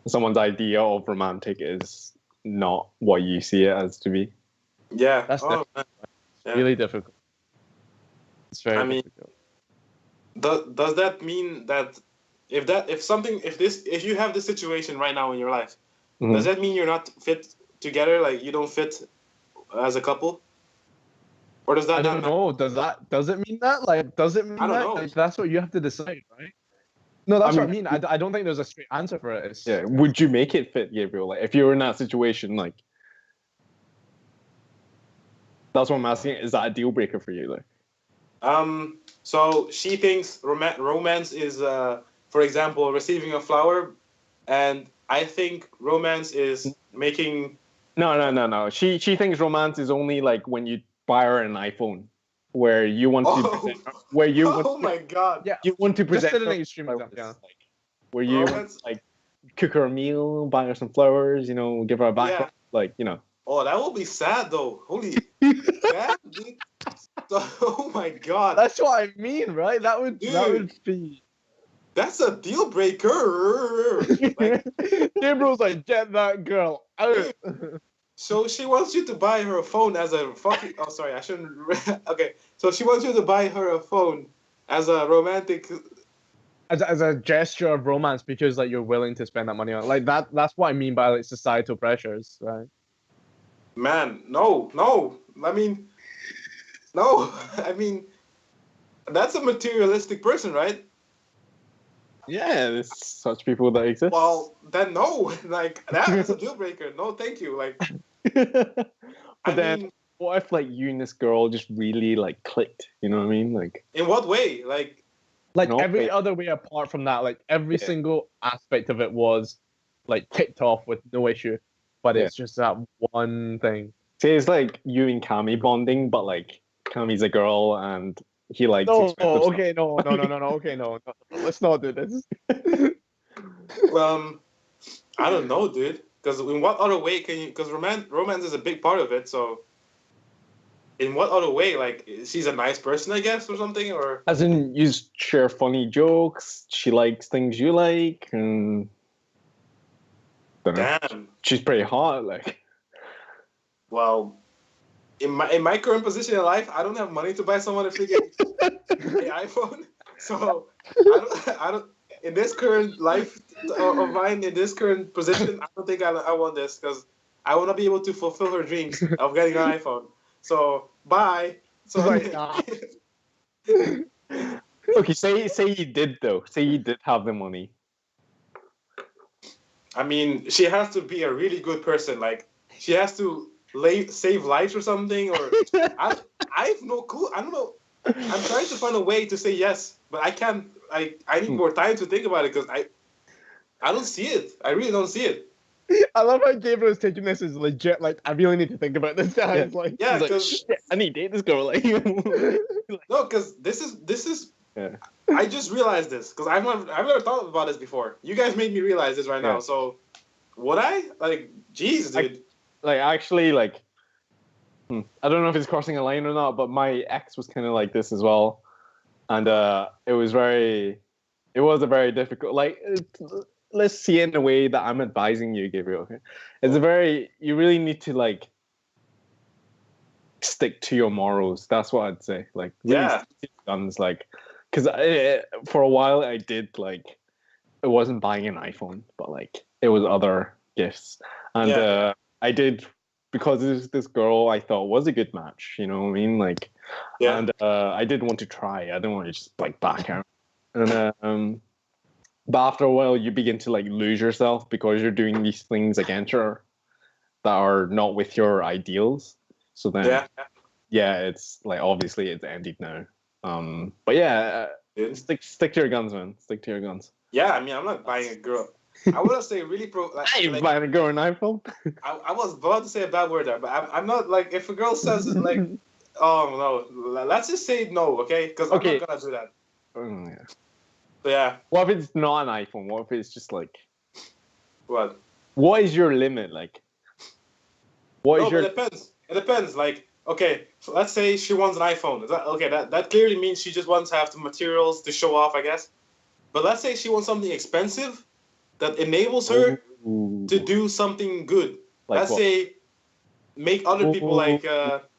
someone's idea of romantic is not what you see it as to be. Yeah, that's yeah. Really difficult. It's very difficult. Does that mean that if you have this situation right now in your life, does that mean you're not fit together? Like you don't fit as a couple? Or does that? I don't know. Does it mean that? Like, does it mean I don't that? know. Like, that's what you have to decide, right? No, that's what I mean. I don't think there's a straight answer for it. Yeah. Would you make it fit, Gabriel? Like, if you were in that situation, like, that's what I'm asking. Is that a deal breaker for you? Like, So she thinks romance is, for example, receiving a flower, and I think romance is making. No. She thinks romance is only like when you buy her an iPhone, where you want to present, where you. Oh my god! Yeah, you want to present. Just an extreme example, yeah. Like, where you like cook her a meal, buy her some flowers, give her a backpack, like. Oh, that will be sad though. Holy sad, dude. Oh my god. That's what I mean, right? That would be. That's a deal breaker. Gabriel's like, get that girl out. So she wants you to buy her a phone as a fucking. Oh, sorry, I shouldn't. Okay, so she wants you to buy her a phone as a romantic. As a gesture of romance, because like you're willing to spend that money on like that. That's what I mean by like societal pressures, right? Man, no. I mean, no. I mean, that's a materialistic person, right? Yeah, there's such people that exist. Well, then no. Like that's a deal breaker. No, thank you. Like, but then, what if like you and this girl just really like clicked? You know what I mean? Like In what way? Like, no, every other way apart from that, like every single aspect of it was like ticked off with no issue. But it's just that one thing. say it's like you and Cami bonding, but like Cami's a girl and he likes No, expensive stuff. okay, no, okay, no. Let's not do this. I don't know, dude. Because in what other way can you? Because romance is a big part of it. So, in what other way? Like, she's a nice person, I guess, or something, or As in, you share funny jokes. She likes things you like, and damn. she's pretty hot. Like, well, in my current position in life, I don't have money to buy someone a freaking iPhone. So I don't. In this current life of mine, in this current position, I don't think I want this because I want to be able to fulfill her dreams of getting an iPhone. So bye. So okay, say you did though. Say you did have the money. I mean, she has to be a really good person. Like, she has to save lives or something. Or I have no clue. I don't know. I'm trying to find a way to say yes, but I can't. I need more time to think about it because I don't see it. I really don't see it. I love how Gabriel is taking this as legit. Like, I really need to think about this guy. Yeah, because I need to date this girl. Like, no, because this is. Yeah. I just realized this because I've never thought about this before. You guys made me realize this right now. So, would I like? Jeez, dude. Like actually, like, I don't know if it's crossing a line or not, but my ex was kind of like this as well, and it was a very difficult. Like, let's see it in a way that I'm advising you, Gabriel. Okay? You really need to like stick to your morals. That's what I'd say. Like, really stick to your guns, like. Because for a while I did like, it wasn't buying an iPhone, but like it was other gifts, and I did because this girl I thought was a good match. You know what I mean? Like, and I did want to try. I didn't want to just like back out, and but after a while you begin to like lose yourself because you're doing these things against her that are not with your ideals. So then, it's like obviously it's ended now. But yeah, stick to your guns, man. Stick to your guns. Yeah, I mean, I'm not buying a girl. I want to say really pro. Like, I ain't buying a girl an iPhone. I was about to say a bad word there, but I'm not like if a girl says like, oh no, let's just say no, okay? Because I'm not gonna do that. So yeah. What if it's not an iPhone? What if it's just like? What? What is your limit like? It depends. It depends. Like. Okay, so let's say she wants an iPhone. That clearly means she just wants to have the materials to show off, I guess. But let's say she wants something expensive that enables her to do something good. Like let's say make other people like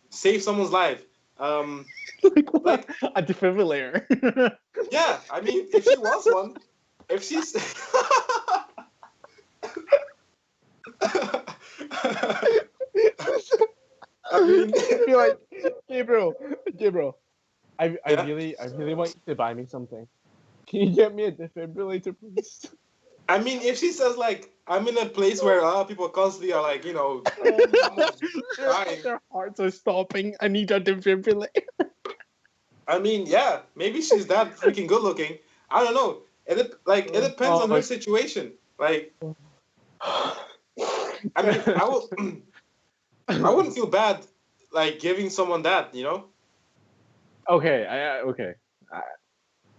save someone's life. like a defibrillator. Yeah, I mean, if she wants one, if she's. I mean, you're like, Gabriel, I really want you to buy me something. Can you get me a defibrillator, please? I mean, if she says like, I'm in a place where a lot of people constantly are like, you know, their hearts are stopping. I need a defibrillator. I mean, yeah, maybe she's that freaking good looking. I don't know. It depends on her situation. Like, I mean, I wouldn't feel bad, like giving someone that, you know. Okay.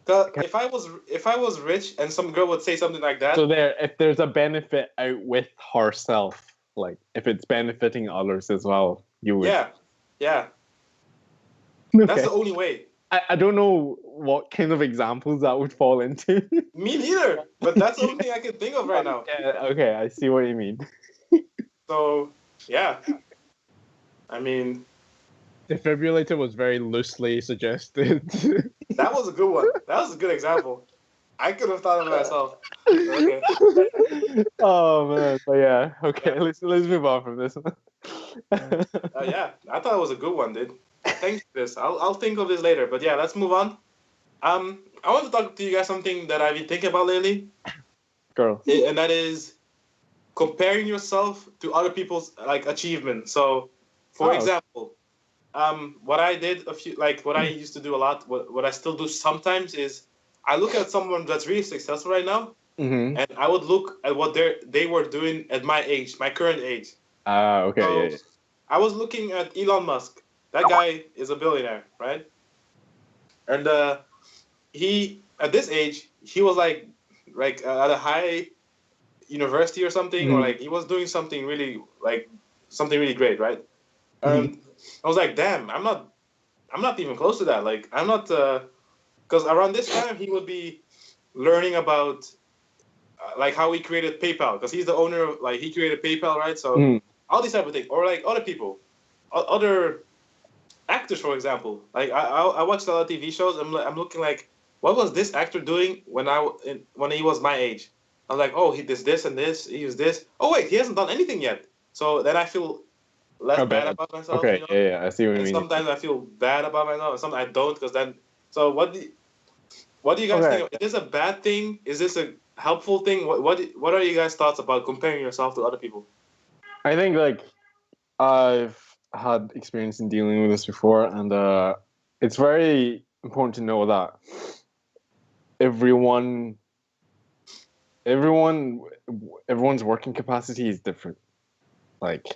If I was rich and some girl would say something like that. So if there's a benefit out with herself, like if it's benefiting others as well, you would. Yeah. Okay. That's the only way. I don't know what kind of examples that would fall into. Me neither, but that's the only thing I can think of right now. Yeah, okay, I see what you mean. So, yeah. I mean... Defibrillator was very loosely suggested. That was a good one. That was a good example. I could have thought of it myself. Okay. Oh, man. But yeah, okay, let's move on from this one. Yeah, I thought it was a good one, dude. Thanks for this. I'll think of this later. But yeah, let's move on. I want to talk to you guys something that I've been thinking about lately. Girl. And that is comparing yourself to other people's like achievements. So, for example, what I did what I used to do a lot, what I still do sometimes is I look at someone that's really successful right now, Mm-hmm. and I would look at what they were doing at my age, my current age. Okay. So Yeah. I was looking at Elon Musk. That guy is a billionaire, right? And he at this age he was like at a high university or something, or Mhm. like he was doing something really something really great, right? Mhm. And I was like, damn, I'm not even close to that. Like I'm not because around this time he would be learning about like how he created PayPal because he's the owner of like he created PayPal, right? So Mhm. all these type of things, or like other people, other actors, for example. Like I watched a lot of TV shows. I'm looking like, what was this actor doing when he was my age? I was like, oh, he did this and this. He used this. Oh wait, he hasn't done anything yet. So then I feel less I bad bet. about myself, Okay. Yeah. I see what you And mean. sometimes I feel bad about myself, and sometimes I don't, because then. So what do you guys Okay. think? Is this a bad thing? Is this a helpful thing? What are you guys' thoughts about comparing yourself to other people? I think like I've had experience in dealing with this before, and it's very important to know that everyone, everyone, everyone's working capacity is different. Like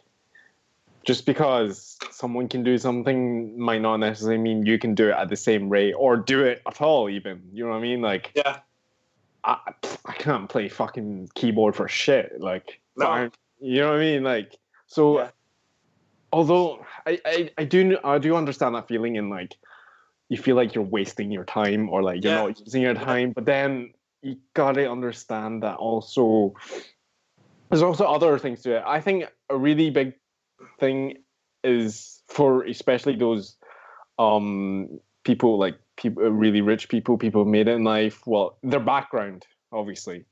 just because someone can do something might not necessarily mean you can do it at the same rate or do it at all. Even you know what I mean? Like Yeah. I, I can't play fucking keyboard for shit. Like No. you know what I mean? Like so. Yeah. Although I do understand that feeling, and like you feel like you're wasting your time or like you're Yeah. not using your Yeah. time, but then you gotta understand that also there's also other things to it. I think a really big thing is for especially those people like people really rich people who made it in life, well their background obviously,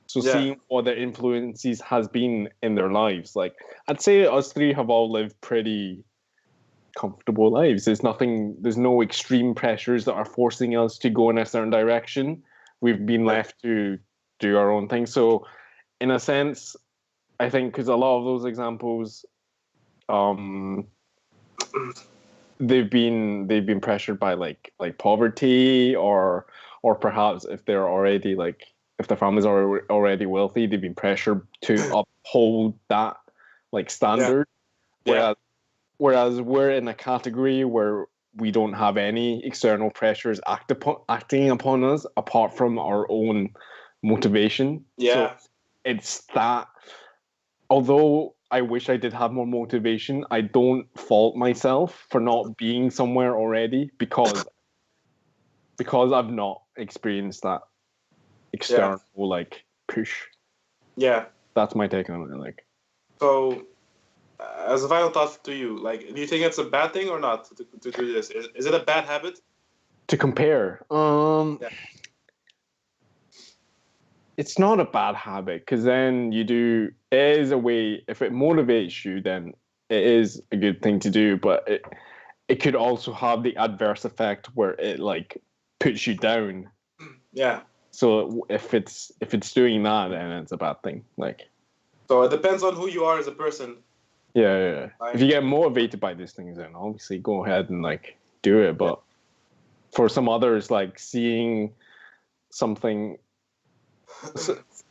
so Yeah. seeing what their influences has been in their lives. Like I'd say us three have all lived pretty comfortable lives. There's no extreme pressures that are forcing us to go in a certain direction. We've been Yeah. left to do our own thing. So in a sense, I think because a lot of those examples, um, they've been pressured by like poverty or perhaps if they're already like if the families are already wealthy, they've been pressured to uphold that like Yeah. standard. Yeah. Whereas we're in a category where we don't have any external pressures acting upon us apart from our own motivation. So Yeah. it's that. Although I wish I did have more motivation, I don't fault myself for not being somewhere already because I've not experienced that Yeah. external like push. Yeah. That's my take on it. Like So, as a final thought to you, like, do you think it's a bad thing or not to do this? Is it a bad habit? to compare, Yeah. it's not a bad habit because then it is a way, if it motivates you then it is a good thing to do, but it could also have the adverse effect where it like puts you down. Yeah. So if it's doing that, then it's a bad thing. Like So it depends on who you are as a person. yeah. If Like, you get motivated by these things, then obviously go ahead and like do it, but for some others, like seeing something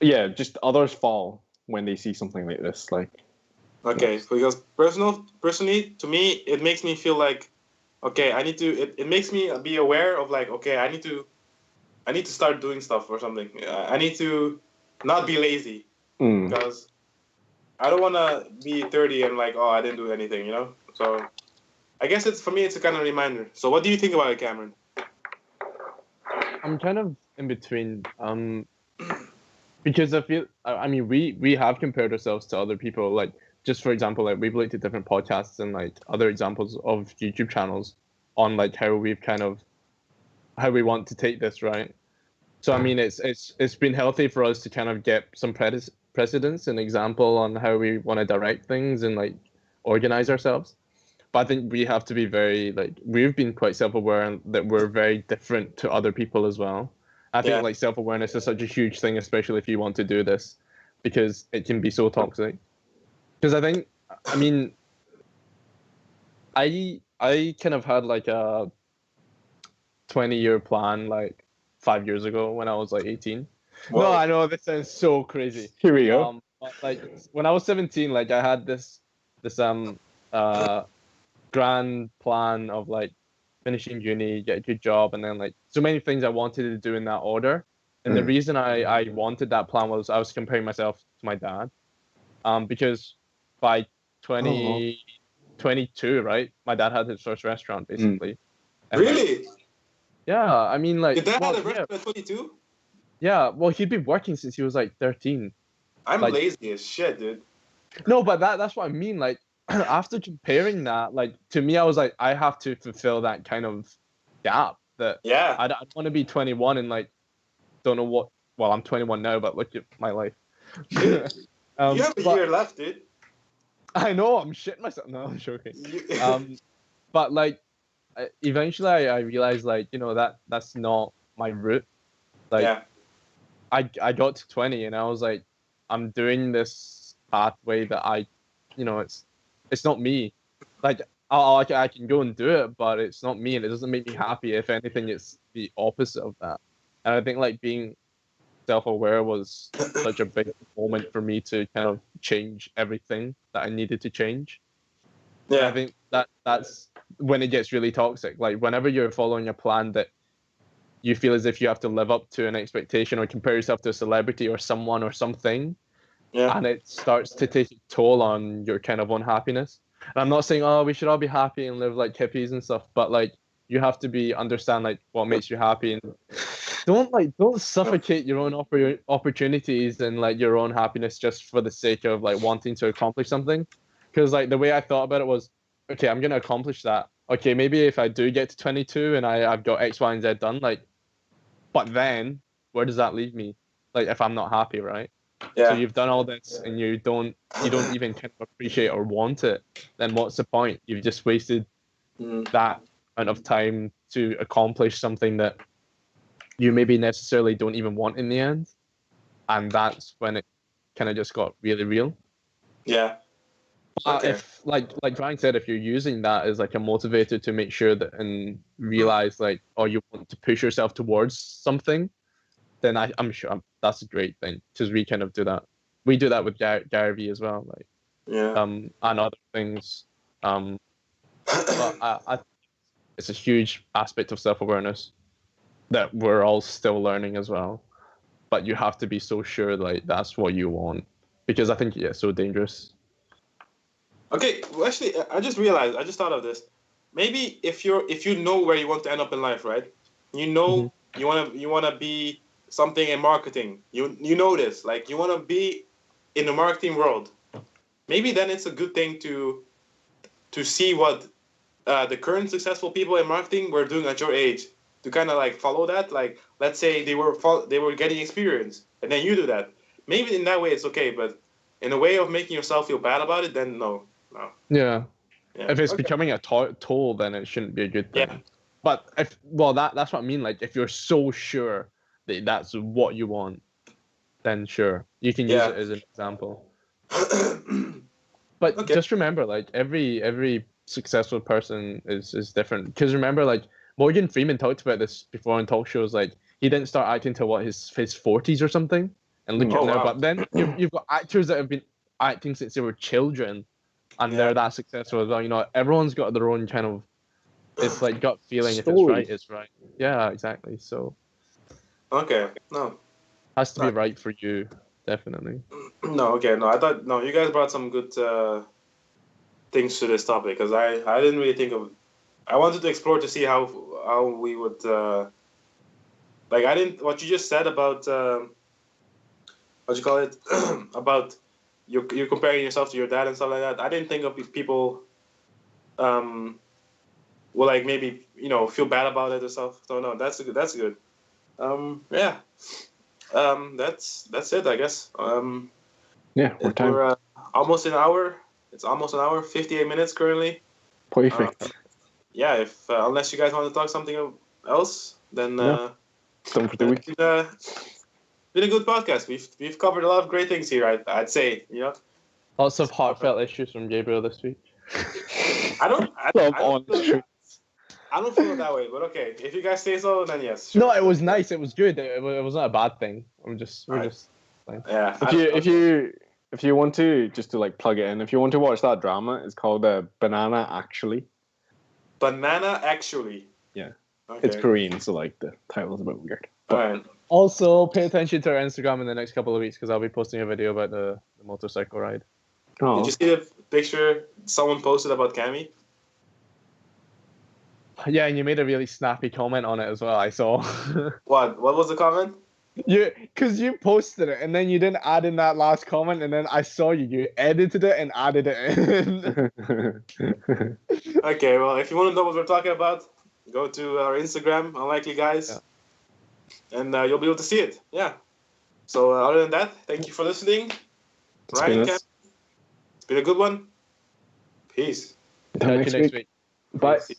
yeah, just others fall when they see something like this. Like okay, because personally, to me, it makes me feel like, okay, I need to. It makes me be aware of like, okay, I need to start doing stuff or something. I need to not be lazy because I don't want to be 30 and like, oh, I didn't do anything, you know. So I guess it's for me, it's a kind of reminder. So what do you think about it, Cameron? I'm kind of in between. Because I feel, I mean, we have compared ourselves to other people. Like, just for example, like we've looked at different podcasts and like other examples of YouTube channels on like how we've kind of how we want to take this, right? So I mean, it's been healthy for us to kind of get some precedence and example on how we want to direct things and like organize ourselves. But I think we have to be very like we've been quite self-aware and that we're very different to other people as well. I think Yeah. like self-awareness is such a huge thing, especially if you want to do this, because it can be so toxic. Because I think, I mean, I kind of had like a 20-year plan like 5 years ago when I was like 18. Whoa. No, I know this sounds so crazy. Here we go. But like when I was 17, like I had this grand plan of like finishing uni, get a good job, and then like so many things I wanted to do in that order. And the reason I wanted that plan was I was comparing myself to my dad. Because by 2022, right, my dad had his first restaurant basically. And, like, Really? yeah, I mean, like, Your dad well, had a restaurant at 22? yeah, well, he'd been working since he was like 13. I'm Like- lazy as shit, dude. No, but that's what I mean. Like, after comparing that, like, to me, I was like, I have to fulfill that kind of gap that Yeah. I don't want to be 21 and like, don't know what. Well, I'm 21 now, but look at my life. You have a but- year left, dude. I know, I'm shitting myself. No, I'm joking. You- But like, eventually, I realized like, you know, that's not my route. Like, yeah. I got to 20 and I was like, I'm doing this pathway that you know, it's not me. Like, I can go and do it, but it's not me, and it doesn't make me happy. If anything, it's the opposite of that. And I think like being self-aware was such a big moment for me to kind of change everything that I needed to change. And I Yeah. think that's when it gets really toxic. Like whenever you're following a plan that you feel as if you have to live up to an expectation or compare yourself to a celebrity or someone or something, Yeah. and it starts to take a toll on your kind of unhappiness. And I'm not saying, oh, we should all be happy and live like hippies and stuff, but like you have to understand like what makes you happy, and don't suffocate your own opportunities and like your own happiness just for the sake of like wanting to accomplish something. Because like the way I thought about it was, okay, I'm gonna accomplish that. Okay, maybe if I do get to 22 and I've got X, Y, and Z done, like, but then where does that leave me? Like if I'm not happy, right? Yeah. So you've done all this and you don't even kind of appreciate or want it, then what's the point? You've just wasted Mm. that amount of time to accomplish something that you maybe necessarily don't even want in the end. And that's when it kind of just got really real. Yeah. Okay. If like Ryan said, if you're using that as like a motivator to make sure that and realize like, oh, you want to push yourself towards something, then I'm sure that's a great thing, because we kind of do that. We do that with Gary Vee as well, like Yeah. and other things. But I it's a huge aspect of self-awareness that we're all still learning as well. But you have to be so sure like that's what you want, because I think it's so dangerous. Okay. Well, actually, I just realized. I just thought of this. Maybe if you know where you want to end up in life, right? You know you wanna be something in marketing. You know this. Like you wanna be in the marketing world. Maybe then it's a good thing to see what the current successful people in marketing were doing at your age, to kind of like follow that. Like let's say they were getting experience, and then you do that. Maybe in that way it's okay, but in a way of making yourself feel bad about it, then no. Yeah. Yeah. If it's Okay. becoming a toll, then it shouldn't be a good thing. Yeah. But that's what I mean. Like if you're so sure that that's what you want, then sure, you can use Yeah. it as an example. But Okay. just remember, like every successful person is different. Because remember, like Morgan Freeman talked about this before on talk shows. Like he didn't start acting till what his 40s or something. And look Oh, at now. wow. But then you've got actors that have been acting since they were children, and Yeah. they're that successful as well. You know, everyone's got their own kind of. It's like gut feeling. If Story. it's right, it's right. Yeah, exactly. So Okay. No. has to be Right. right for you, definitely. No. Okay. No. I thought no. You guys brought some good things to this topic, because I didn't really think of. I wanted to explore to see how we would like. I didn't what you just said about what you call it about you comparing yourself to your dad and stuff like that. I didn't think of people will like maybe feel bad about it or stuff. So no, that's good. That's good. Yeah. That's it, I guess. Yeah, We're almost an hour. It's almost an hour. 58 minutes currently. Perfect. Yeah. If unless you guys want to talk something else, then No. Done for the week. been a good podcast. We've covered a lot of great things here. I'd say. Lots of heartfelt issues from Gabriel this week. I don't. I Some don't honest feel, truth. I don't feel that way, but okay. If you guys say so, then yes. No, sure. it was nice. It was good. It was not a bad thing. We're Alright. just. Yeah. If you want to just to like plug it in, if you want to watch that drama, it's called Banana Actually. Banana actually. Yeah. Okay. It's Korean, so like the title's a bit weird. All right. Also, pay attention to our Instagram in the next couple of weeks because I'll be posting a video about the motorcycle ride. Oh, Did you see the picture someone posted about Cammy? Yeah, and you made a really snappy comment on it as well. I saw. What? What was the comment? Because you posted it and then you didn't add in that last comment, and then I saw you edited it and added it in. Okay. Well, if you want to know what we're talking about, go to our Instagram, Unlikely Guys, and you'll be able to see it. Yeah. So other than that, thank you for listening. Ryan, Cam, it's been a good one. Peace. Until Catch you next week. Bye. Peace.